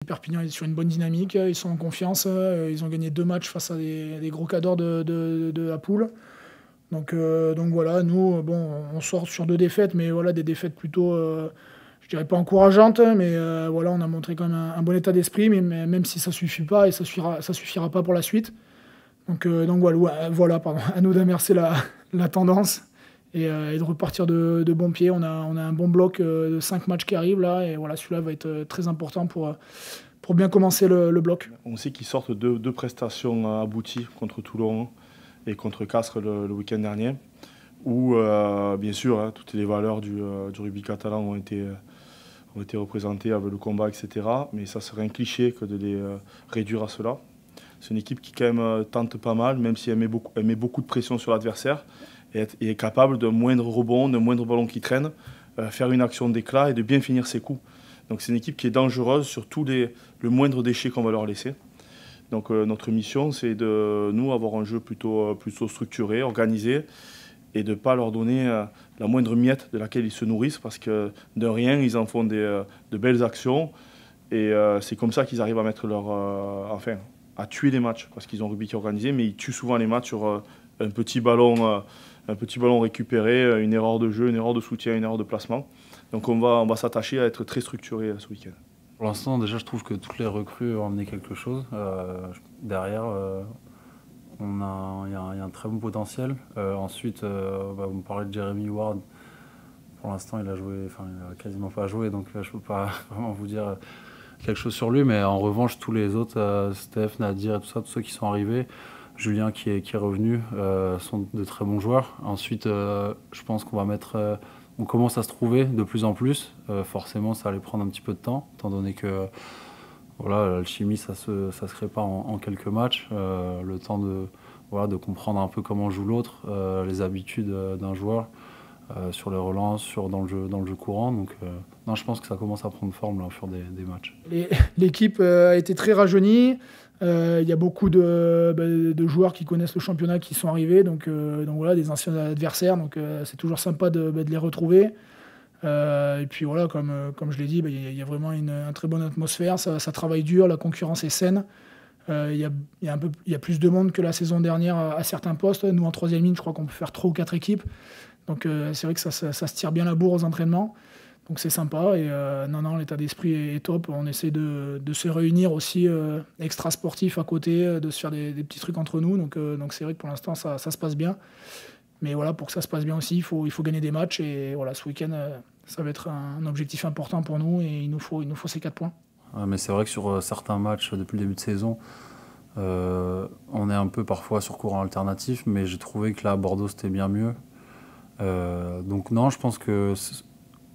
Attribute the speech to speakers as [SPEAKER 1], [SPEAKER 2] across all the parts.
[SPEAKER 1] Perpignan est sur une bonne dynamique, ils sont en confiance, ils ont gagné 2 matchs face à des gros cadors de la poule. Donc voilà, nous, bon, on sort sur 2 défaites, mais voilà, des défaites plutôt, je dirais pas encourageantes, mais voilà, on a montré quand même un bon état d'esprit, mais même si ça suffit pas et ça suffira pas pour la suite. Donc voilà, pardon, à nous d'inverser la tendance et de repartir de bon pied. On a un bon bloc de 5 matchs qui arrivent là, et voilà, celui-là va être très important pour bien commencer le bloc.
[SPEAKER 2] On sait qu'ils sortent deux prestations abouties contre Toulon et contre Castres le week-end dernier, où bien sûr toutes les valeurs du rugby catalan ont été représentées avec le combat, etc. Mais ça serait un cliché que de les réduire à cela. C'est une équipe qui quand même tente pas mal, même si elle met beaucoup de pression sur l'adversaire, et est capable de moindre rebond, de moindre ballon qui traîne, faire une action d'éclat et de bien finir ses coups. Donc c'est une équipe qui est dangereuse sur le moindre déchet qu'on va leur laisser. Donc notre mission, c'est de nous avoir un jeu plutôt structuré, organisé, et de ne pas leur donner la moindre miette de laquelle ils se nourrissent, parce que de rien, ils en font de belles actions, et c'est comme ça qu'ils arrivent à mettre à tuer les matchs, parce qu'ils ont un rugby qui est organisé, mais ils tuent souvent les matchs sur un petit ballon récupéré, une erreur de jeu, une erreur de soutien, une erreur de placement. Donc on va s'attacher à être très structuré ce week-end.
[SPEAKER 3] Pour l'instant, déjà, je trouve que toutes les recrues ont amené quelque chose. Derrière, il y a un très bon potentiel. Ensuite, vous me parlez de Jeremy Ward. Pour l'instant, il a quasiment pas joué, donc je peux pas vraiment vous dire quelque chose sur lui. Mais en revanche, tous les autres, Steph, Nadir et tout ça, tous ceux qui sont arrivés, Julien qui est revenu, sont de très bons joueurs. Ensuite, je pense qu'on va mettre... on commence à se trouver de plus en plus. Forcément, ça allait prendre un petit peu de temps, étant donné que voilà, l'alchimie, ça se crée pas en quelques matchs. Le temps de comprendre un peu comment joue l'autre, les habitudes d'un joueur sur les relances, dans le jeu courant. Donc, non, je pense que ça commence à prendre forme là, au fur des matchs.
[SPEAKER 1] L'équipe a été très rajeunie. Il y a beaucoup de joueurs qui connaissent le championnat qui sont arrivés, donc voilà, des anciens adversaires, donc c'est toujours sympa de les retrouver. Et puis voilà, comme je l'ai dit, il y a vraiment une très bonne atmosphère, ça travaille dur, la concurrence est saine. Il y a plus de monde que la saison dernière à certains postes. Nous, en troisième ligne, je crois qu'on peut faire 3 ou 4 équipes. Donc c'est vrai que ça se tire bien la bourre aux entraînements. Donc c'est sympa, et non, l'état d'esprit est top. On essaie de se réunir aussi extra sportif à côté, de se faire des petits trucs entre nous. Donc c'est vrai que pour l'instant ça se passe bien. Mais voilà, pour que ça se passe bien aussi, il faut gagner des matchs. Et voilà, ce week-end, ça va être un objectif important pour nous, et il nous faut ces 4 points.
[SPEAKER 3] Mais c'est vrai que sur certains matchs depuis le début de saison, on est un peu parfois sur courant alternatif, mais j'ai trouvé que là à Bordeaux c'était bien mieux. Donc non, je pense que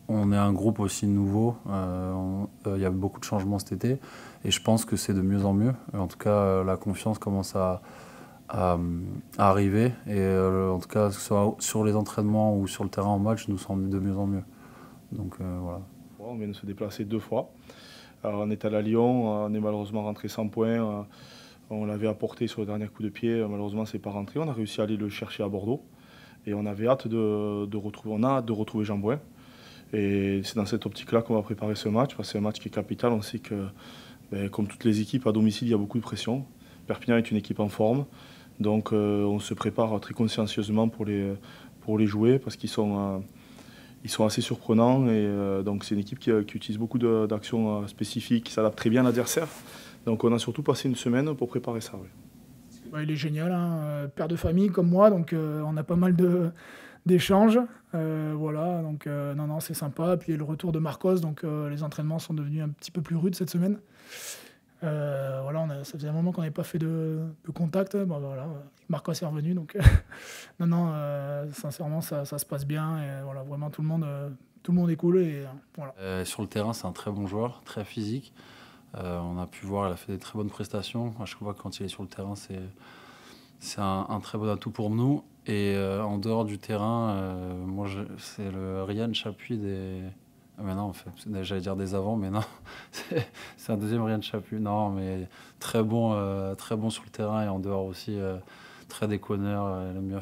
[SPEAKER 3] on est un groupe aussi nouveau, il y a beaucoup de changements cet été, et je pense que c'est de mieux en mieux. En tout cas, la confiance commence à arriver, et en tout cas, que ce soit sur les entraînements ou sur le terrain en match, nous sommes de mieux en mieux. Donc voilà.
[SPEAKER 2] On vient de se déplacer 2 fois. Alors, on est allé à Lyon, on est malheureusement rentré sans points. On l'avait apporté sur le dernier coup de pied, malheureusement c'est pas rentré. On a réussi à aller le chercher à Bordeaux, et on avait hâte de retrouver Jean Bouin. Et c'est dans cette optique-là qu'on va préparer ce match, parce que c'est un match qui est capital. On sait que, comme toutes les équipes à domicile, il y a beaucoup de pression. Perpignan est une équipe en forme, donc on se prépare très consciencieusement pour les jouer, parce qu'ils sont assez surprenants. Et donc c'est une équipe qui utilise beaucoup d'actions spécifiques, qui s'adapte très bien à l'adversaire. Donc on a surtout passé une semaine pour préparer ça. Oui.
[SPEAKER 1] Il est génial, hein, père de famille comme moi, donc on a pas mal d'échanges. Voilà, donc non, c'est sympa. Puis le retour de Marcos, donc les entraînements sont devenus un petit peu plus rudes cette semaine. Voilà, ça faisait un moment qu'on n'avait pas fait de contact. Bon, voilà, Marcos est revenu, donc non, sincèrement, ça se passe bien. Et voilà, vraiment, tout le monde est cool. Et, voilà.
[SPEAKER 3] Sur le terrain, c'est un très bon joueur, très physique. On a pu voir, il a fait des très bonnes prestations. À chaque fois, quand il est sur le terrain, c'est un très bon atout pour nous. Et en dehors du terrain, moi, c'est le Ryan Chapuis des... Mais non, en fait, j'allais dire des avants, mais non. C'est un deuxième Ryan Chapuis. Non, mais très bon sur le terrain, et en dehors aussi, très déconneur. Il aime bien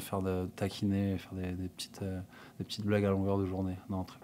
[SPEAKER 3] taquiner, faire des petites blagues à longueur de journée. Non, très